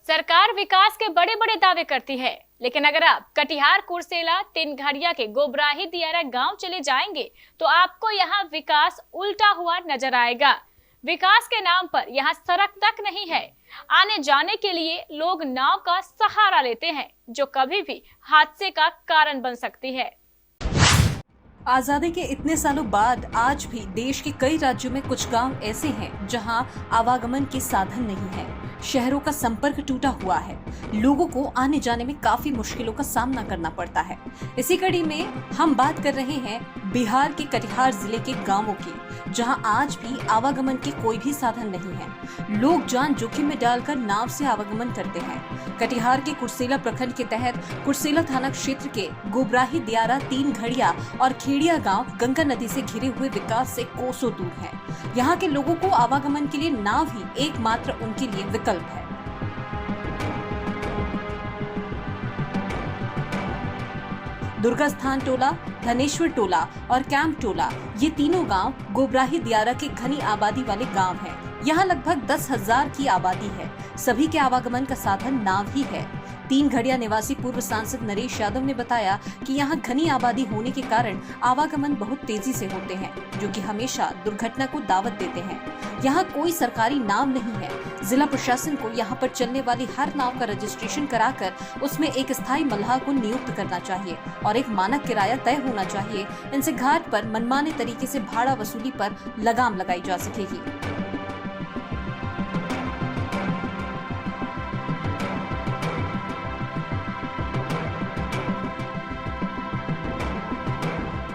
सरकार विकास के बड़े बड़े दावे करती है, लेकिन अगर आप कटिहार कुर्सेला तीनघड़िया के गोबराही दियारा गांव चले जाएंगे तो आपको यहाँ विकास उल्टा हुआ नजर आएगा। विकास के नाम पर यहाँ सड़क तक नहीं है। आने जाने के लिए लोग नाव का सहारा लेते हैं, जो कभी भी हादसे का कारण बन सकती है। आजादी के इतने सालों बाद आज भी देश के कई राज्यों में कुछ गांव ऐसे हैं जहां आवागमन के साधन नहीं है। शहरों का संपर्क टूटा हुआ है। लोगों को आने जाने में काफी मुश्किलों का सामना करना पड़ता है। इसी कड़ी में हम बात कर रहे हैं बिहार के कटिहार जिले के गांवों की, जहां आज भी आवागमन के कोई भी साधन नहीं है। लोग जान जोखिम में डालकर नाव से आवागमन करते हैं। कटिहार के कुर्सेला प्रखंड के तहत कुर्सेला थाना क्षेत्र के गोबराही दियारा तीनघड़िया और खेड़िया गांव गंगा नदी से घिरे हुए विकास से कोसों दूर है। यहाँ के लोगों को आवागमन के लिए नाव ही एकमात्र उनके लिए विकल्प है। दुर्गास्थान टोला, धनेश्वर टोला और कैंप टोला, ये तीनों गांव गोबराही दियारा के घनी आबादी वाले गांव हैं। यहाँ लगभग 10,000 की आबादी है। सभी के आवागमन का साधन नाव ही है। तीनघड़िया निवासी पूर्व सांसद नरेश यादव ने बताया कि यहाँ घनी आबादी होने के कारण आवागमन बहुत तेजी से होते हैं, जो कि हमेशा दुर्घटना को दावत देते हैं। यहाँ कोई सरकारी नाव नहीं है। जिला प्रशासन को यहाँ पर चलने वाली हर नाव का रजिस्ट्रेशन कराकर उसमें एक स्थायी मल्लाह को नियुक्त करना चाहिए और एक मानक किराया तय होना चाहिए। इनसे घाट पर मनमाने तरीके से भाड़ा वसूली पर लगाम लगाई जा सकेगी।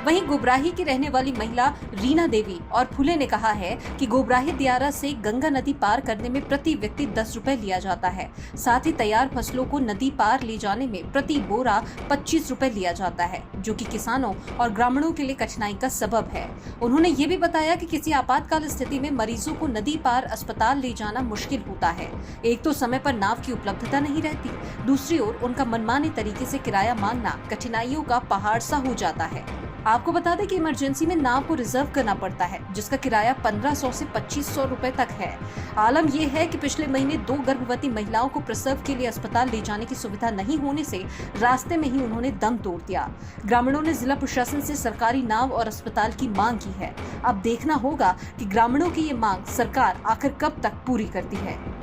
वहीं गोबराही की रहने वाली महिला रीना देवी और फुले ने कहा है कि गोबराही दियारा से गंगा नदी पार करने में प्रति व्यक्ति 10 रुपए लिया जाता है। साथ ही तैयार फसलों को नदी पार ले जाने में प्रति बोरा 25 रुपए लिया जाता है, जो कि किसानों और ग्रामीणों के लिए कठिनाई का सबब है। उन्होंने ये भी बताया कि किसी आपातकाल स्थिति में मरीजों को नदी पार अस्पताल ले जाना मुश्किल होता है। एक तो समय पर नाव की उपलब्धता नहीं रहती, दूसरी ओर उनका मनमाने तरीके से किराया मांगना कठिनाइयों का पहाड़ सा हो जाता है। आपको बता दें कि इमरजेंसी में नाव को रिजर्व करना पड़ता है, जिसका किराया 1500 से 2500 रुपए तक है। आलम यह है कि पिछले महीने 2 गर्भवती महिलाओं को प्रसव के लिए अस्पताल ले जाने की सुविधा नहीं होने से रास्ते में ही उन्होंने दम तोड़ दिया। ग्रामीणों ने जिला प्रशासन से सरकारी नाव और अस्पताल की मांग की है। अब देखना होगा कि ग्रामीणों की ये मांग सरकार आखिर कब तक पूरी करती है।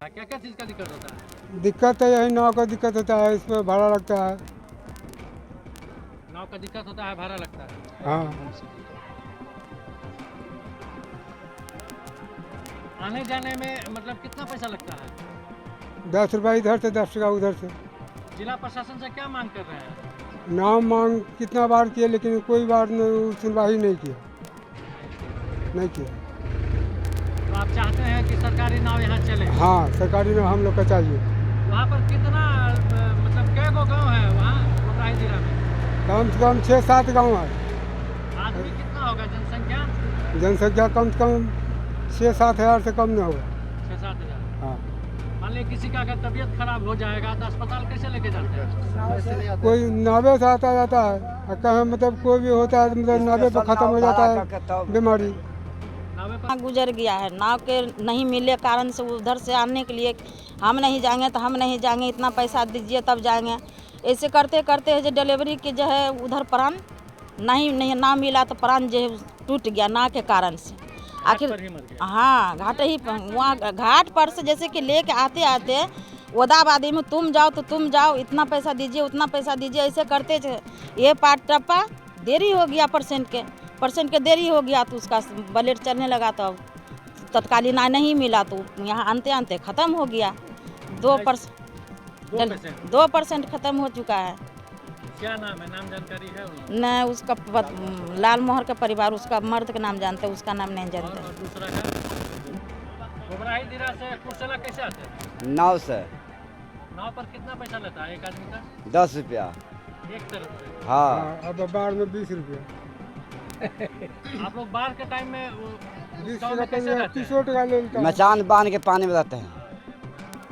क्या क्या चीज़ का दिक्कत होता है? दिक्कत तो यही नाव का दिक्कत होता है, इसमें भाड़ा लगता है। नाव का दिक्कत होता है, भाड़ा लगता है। हाँ। आने जाने में मतलब कितना पैसा लगता है? 10 रुपये इधर से 10 टका उधर से। जिला प्रशासन से क्या मांग कर रहे हैं? नाव मांग कितना बार किए, लेकिन कोई बार सुनवाई नहीं किया। तो आप चाहते हैं कि सरकारी नाव यहाँ चले? हाँ, सरकारी नाव हम लोग का चाहिए। वहाँ पर कितना मतलब कै गो गाँव है वहाँ गोबराही जिला में? कम से कम 6-7 गाँव है। आदमी कितना होगा जनसंख्या? जनसंख्या कम से कम 6-7 हज़ार से कम न होगा। 6-7 हज़ार। हाँ। मान लीजिए किसी का अगर तबीयत खराब हो जाएगा तो अस्पताल कैसे लेके जाते हैं? कोई नावे से आता जाता है, कहीं मतलब कोई भी होता है मतलब नावे पर खत्म हो जाता है बीमारी। गुजर गया है, नाव के नहीं मिले कारण से उधर से आने के लिए हम नहीं जाएंगे तो हम नहीं जाएंगे, इतना पैसा दीजिए तब जाएंगे। ऐसे करते करते जो डिलीवरी के जो है उधर प्राण नहीं ना मिला तो प्राण जो है टूट गया नाव के कारण से। आखिर हाँ, घाट ही वहाँ घाट पर से जैसे कि लेके आते आते ओदाबादी में तुम जाओ तो तुम जाओ, इतना पैसा दीजिए उतना पैसा दीजिए, ऐसे करते ये पार टप्पा देरी हो गया परसेंट के देरी हो गया तो उसका बलेट चलने लगा, तो तत्कालीन नहीं मिला तो यहाँ आनते आनते ख़त्म हो गया। 2% ख़त्म हो चुका है। क्या नाम है? नाम जानकारी है? नहीं, उसका लाल मोहर का परिवार, उसका मर्द का नाम जानते हैं, उसका नाम नहीं जानते। और दूसरा का गोबराही दियारा से कुर्सेला कैसे आते हैं? नाव से। नाव पर कितना पैसा लेता है एक आदमी का? 10 रुपया एक तरफ से। हाँ। अब बाढ़ में 20 रुपया। आप लोग बाढ़ के टाइम में 20 टका लेता है। मचान बांध के पानी में रहते हैं।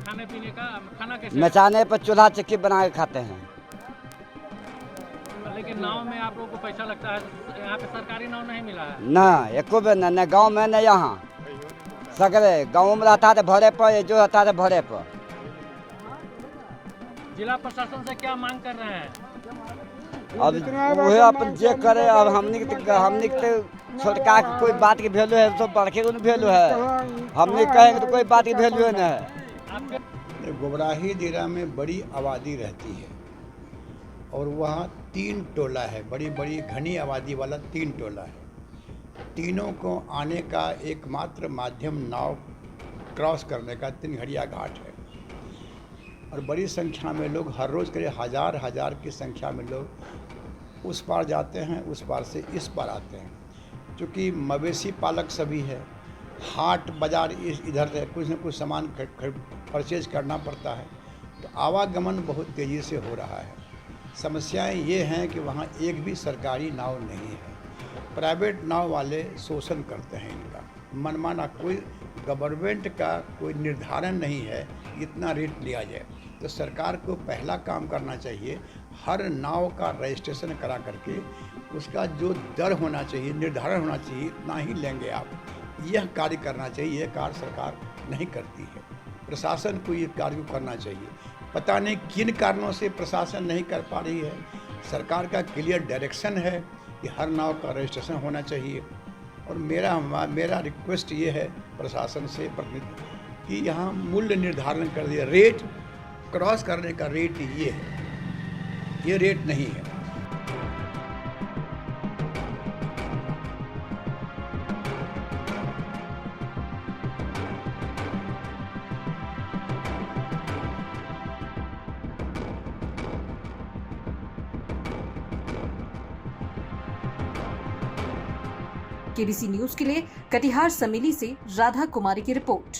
खाने पीने का खाना कैसे? मचाने पर चूल्हा चक्की बना के खाते हैं। लेकिन नाव में आप लोगों को पैसा लगता है, यहाँ पे सरकारी नाव नहीं मिला है। ना एको बेर न गाँव में न यहाँ सगरे गाँव में रहता है भरे पर, जो रहता है भरे पर। जिला प्रशासन से क्या मांग कर रहे हैं? अब वही अपन जे करे, अब हमने के छोटका कोई बात की वैल्यू है, सब बड़के को वैल्यू है, हमने कहेंगे तो कोई बात की वैल्यू नहीं है। गोबराही दियारा में बड़ी आबादी रहती है और वहाँ 3 टोला है, बड़ी बड़ी घनी आबादी वाला 3 टोला है। तीनों को आने का एकमात्र माध्यम नाव क्रॉस करने का 3 घड़िया घाट है और बड़ी संख्या में लोग हर रोज़ करीब हजार की संख्या में लोग उस पार जाते हैं, उस पार से इस पार आते हैं। क्योंकि मवेशी पालक सभी है, हाट बाज़ार इधर से कुछ न कुछ सामान परचेज करना पड़ता है, तो आवागमन बहुत तेज़ी से हो रहा है। समस्याएं ये हैं कि वहाँ एक भी सरकारी नाव नहीं है, प्राइवेट नाव वाले शोषण करते हैं इनका, मनमाना कोई गवर्नमेंट का कोई निर्धारण नहीं है इतना रेट लिया जाए। तो सरकार को पहला काम करना चाहिए, हर नाव का रजिस्ट्रेशन करा करके उसका जो दर होना चाहिए, निर्धारण होना चाहिए, इतना ही लेंगे आप, यह कार्य करना चाहिए। यह कार्य सरकार नहीं करती है, प्रशासन को ये कार्य करना चाहिए। पता नहीं किन कारणों से प्रशासन नहीं कर पा रही है। सरकार का क्लियर डायरेक्शन है कि हर नाव का रजिस्ट्रेशन होना चाहिए। और मेरा रिक्वेस्ट ये है प्रशासन से कि यहाँ मूल्य निर्धारण कर दिया, रेट क्रॉस करने का रेट ये है, ये रेट नहीं है। केबीसी न्यूज के लिए कटिहार समेली से राधा कुमारी की रिपोर्ट।